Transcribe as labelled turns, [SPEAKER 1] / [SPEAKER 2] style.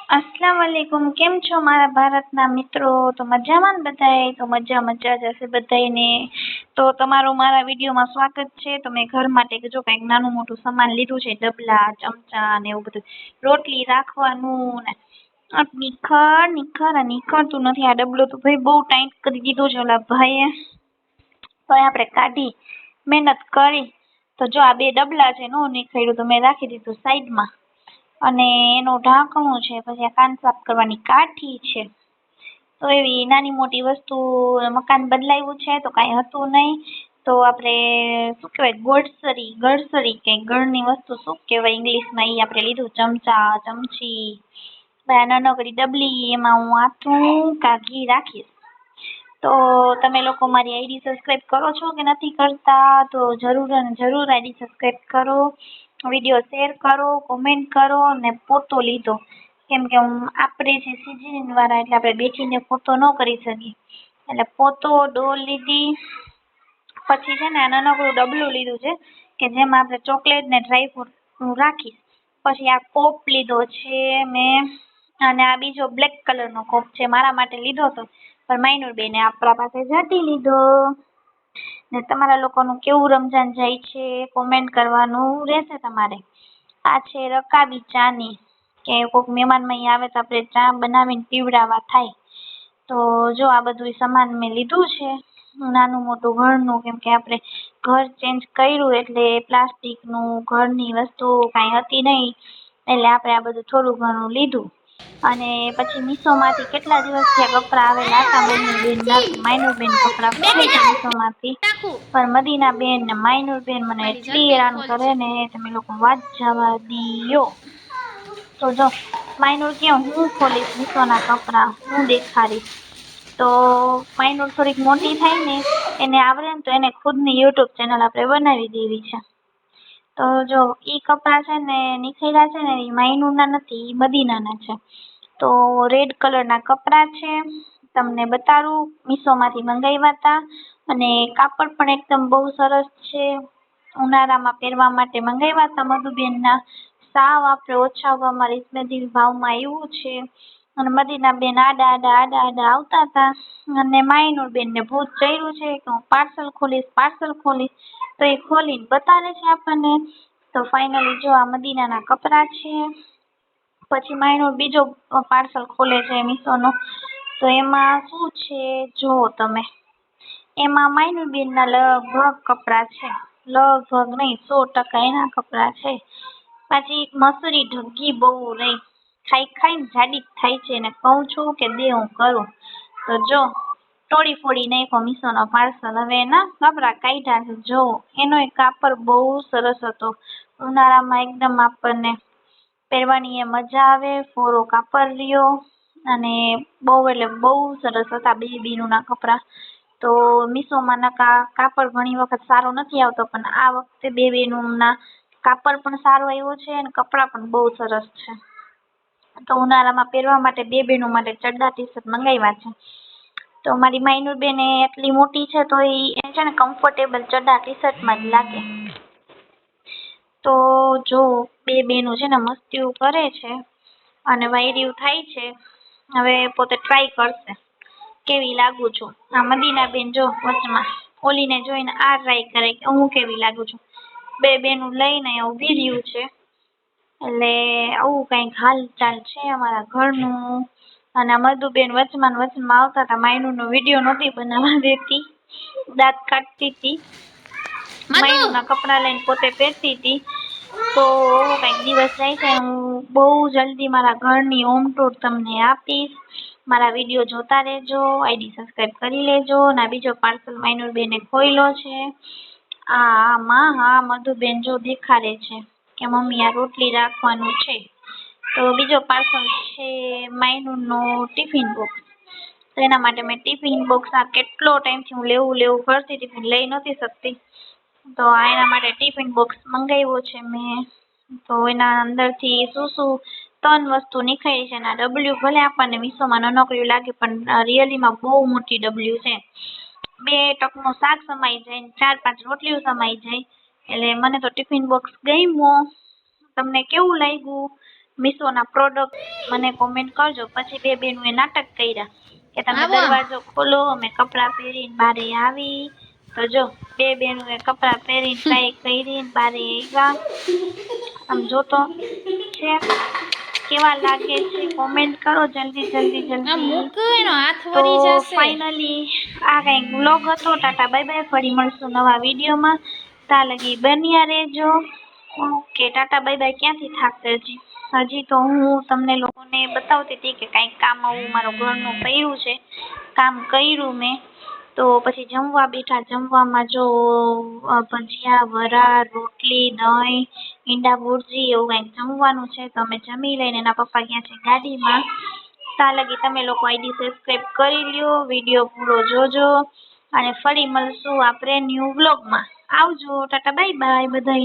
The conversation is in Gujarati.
[SPEAKER 1] अस्सलाम वालेकुम। केम छो मारा भारतना मित्रो? तो मजामां ने बधाए? तो मजा मजा ज हशे बधाने। तो तमारो मारा विडियो में स्वागत छे। तो मैं घर माटे जो कंईक नानुं मोटुं सामान लीधुं छे, डबला चमचा ने एवुं बधुं, रोटली राखवानुं ने નીકળતું નથી આ ડબલો તો ભાઈ બહુ ટાઈટ કરી દીધો છે ઓલા ભાઈએ, તો આપણે કાઢી મહેનત કરી તો જો આ બે ડબલા છે નો નીકળ્યું તો મેં રાખી દીધું સાઈડમાં, અને એનું ઢાંકણું છે, પછી આ કાન સાફ કરવાની કાઠી છે, તો એવી નાની મોટી વસ્તુ. મકાન બદલાવ્યું છે તો કાંઈ હતું નહીં, તો આપણે શું કહેવાય ગળસરી કે ગળની વસ્તુ શું કહેવાય ઇંગ્લિશમાં, એ આપણે લીધું. ચમચા ચમચી નાનકડી ડબલી, એમાં હું આથું કા ઘી રાખીશ. તો તમે લોકો મારી આઈડી સબસ્ક્રાઇબ કરો છો કે નથી કરતા? તો જરૂર અને જરૂર આઈડી સબસ્ક્રાઇબ કરો, વિડીયો શેર કરો, કોમેન્ટ કરો. ને પોતો લીધો કેમ કે આપણે છે સિઝન વાળા, એટલે આપણે બેઠીને પોતો ન કરી શકીએ, એટલે પોતો ડોલ લીધી. પછી છે ને આ નાનકડું ડબલું લીધું છે કે જેમાં આપણે ચોકલેટ ને ડ્રાયફ્રૂટ રાખીશ. પછી આ કોપ લીધો છે મેં, અને આ બીજો બ્લેક કલરનો કોપ છે, મારા માટે લીધો હતો પણ માઇનુરબેને આપણા પાસે જતી લીધો. ને તમારા લોકોનું કેવું રમજાન જાય છે કોમેન્ટ કરવાનું રહેશે તમારે. આ છે રકાબી ચાની, કે કોઈક મહેમાન અહીં આવે તો આપણે ચા બનાવીને પીવડાવવા થાય. તો જો આ બધું સામાન મેં લીધું છે નાનું મોટું ઘરનું, કેમ કે આપણે ઘર ચેન્જ કર્યું એટલે પ્લાસ્ટિકનું ઘરની વસ્તુ કાંઈ હતી નહીં, એટલે આપણે આ બધું થોડું ઘણું લીધું. અને પછી મીશોમાંથી કેટલા દિવસથી આ કપડાં આવેલા હતા માઇનુરબેન કપડાં પૂછે છે મીશોમાંથી, પણ મદીનાબેન ને માઇનુરબેન મને એટલી હેરાન કરે ને તમે લોકો વાત જવા દિયો. તો જો માઇનુર કે હું ખોલીશ મીશોના કપડાં, હું દેખાડીશ. તો માઇનુર થોડીક મોટી થાય ને, એને આવડે ને તો એને ખુદની યુટ્યુબ ચેનલ આપણે બનાવી દેવી છે. તો જો ઈ કપડાં છે ને નીકળ્યા છે ને, એ માઇનુરના નથી, એ મદીનાના છે. તો રેડ કલરના કપડાં છે, તમને બતાડું. મીશોમાંથી મંગાવ્યા હતા, અને કાપડ પણ એકદમ બહુ સરસ છે. ઉનાળામાં પહેરવા માટે મંગાવ્યા હતા મધુબેનના. સાવ આપણે ઓછા ભાવમાં રીઝનેબલ ભાવમાં આવ્યું છે. અને મદીનાબેન આડા આવતા હતા, અને માઇનુરબેનને ભૂત ચડ્યું છે કે હું પાર્સલ ખોલીશ, તો એ ખોલીને બતાવે છે આપણને. તો ફાઇનલી જો આ મદીનાના કપડાં છે. પછી માઇનુર બીજો પાર્સલ ખોલે છે મીશોનો, તો એમાં શું છે જુઓ તમે. એમાં માઇનુરબેનના લગભગ કપડાં છે, લગભગ નહીં 100% એના કપડાં છે. પાછી મસૂરી ઢગી બહુ રહી, ખાઈને જાડી થાય છે, ને કહું છું કે દે હું કરું. તો જો તોડી ફોડી નાખ્યો મીશોનો પાર્સલ. હવે એના કપડાં કાઢ્યા છે, જો એનો કાપડ બહુ સરસ હતો, ઉનાળામાં એકદમ આપણને પહેરવાની એ મજા આવે, ફોરો કાપડ રહ્યો, અને બહુ એટલે બહુ સરસ હતા બેબીના કપડાં. તો મીશોમાં કાપડ ઘણી વખત સારો નથી આવતો, પણ આ વખતે બેબીના કાપડ પણ સારો આવ્યો છે, અને કપડાં પણ બહુ સરસ છે. તો ઉનાળામાં પહેરવા માટે બેબીનું માટે ચડ્ડા ટી શર્ટ મંગાવ્યા છે. તો મારી માઇનુરબેન એટલી મોટી છે તો એ છે ને કમ્ફર્ટેબલ ચડ્ડા ટી શર્ટમાં જ લાગે. તો જો બે બેનું છે ને મસ્તીઓ કરે છે, અને વાયરીયું થાય છે. હવે પોતે ટ્રાય કરશે કેવી લાગુ છું. આ મદીનાબેન જો વચમાં ઓલીને જોઈને આ ટ્રાય કરે કે હું કેવી લાગુ છું. બે બેનું લઈને ઊભી રહ્યું છે, એટલે આવું કંઈક હાલચાલ છે અમારા ઘરનું. અને મધુબેન વચમાં આવતા હતા, માઇનુરનો વિડીયો નહોતી બનાવવા દેતી, દાંત કાઢતી હતી, માઇનુરના કપડાં લઈને પોતે પહેરતી હતી. તો કંઈક દિવસ જાય છે, હું બહુ જલ્દી મારા ઘરની હોમ ટૂર તમને આપીશ. મારા વિડીયો જોતા રહેજો, આઈડી સબસ્ક્રાઇબ કરી લેજો. અને આ બીજો પાર્સલ માઇનુરબેને ખોલ્યો છે. હા મધુબેન જો દેખાડે છે કે મમ્મી આ રોટલી રાખવાનું છે. તો બીજો પાર્સલ છે માઇનુરનો ટિફિન બોક્સ. તો એના માટે મેં ટિફિન બોક્સ આ કેટલો ટાઈમથી હું લેવું કરતી હતી, પણ લઈ નહોતી શકતી. તો એના માટે ટિફિન બોક્સ મંગાવ્યો છે મેં. તો એના અંદરથી શું 3 વસ્તુ નીકળી છે. અને ડબલ્યુ ભલે આપણને મીશોમાં નાનકડું લાગે, પણ રિયલીમાં બહુ મોટી ડબલ્યુ છે. 2 ટકનું શાક સમાઈ જાય, 4-5 રોટલીઓ સમાઈ જાય. એટલે મને તો ટિફિન બોક્સ ગમ્યો. તમને કેવું લાગ્યું મીશોના પ્રોડક્ટ મને કોમેન્ટ કરજો. પછી બે બેનુએ નાટક કર્યા કે તમે
[SPEAKER 2] આવો
[SPEAKER 1] દરવાજો ખોલો, અમે કપડાં પહેરીને બારે આવી. તો જો બે બેનુએ કપડાં પહેરીને ટ્રાય કરીને બારે આવ્યા. આમ જોતો છે કેવા લાગે છે કોમેન્ટ કરો જલ્દી જલ્દી
[SPEAKER 2] આ
[SPEAKER 1] જલ્દી.
[SPEAKER 2] મૂક એનો હાથ
[SPEAKER 1] તો
[SPEAKER 2] વળી જશે.
[SPEAKER 1] ફાઇનલી આ કંઈક વ્લોગ હતો. ટાટા બાય બાય, ફરી મળશું નવા વિડીયોમાં. ત્યાં લગી બન્યા રહેજો. Okay tata bye bye. ક્યાંથી થાકશે હજી તો હું તમને લોકોને બતાવતી હતી કે કાંઈક કામ આવું મારું ઘરનું કર્યું છે. કામ કર્યું મેં તો પછી જમવા બેઠા. જમવામાં જો ભજીયા, વરાળ, રોટલી, દહીં, ઈંડા ભુરજી એવું કંઈક જમવાનું છે. તો અમે જમી લઈને એના પપ્પા ગયા છે ગાડીમાં. ત્યાં લગી તમે લોકો આઈડી સબસ્ક્રાઇબ કરી લ્યો, વિડીયો પૂરો જોજો અને ફરી મળશું આપણે ન્યૂ વ્લોગમાં. આવજો, ટાટા બાય બાય બધાય.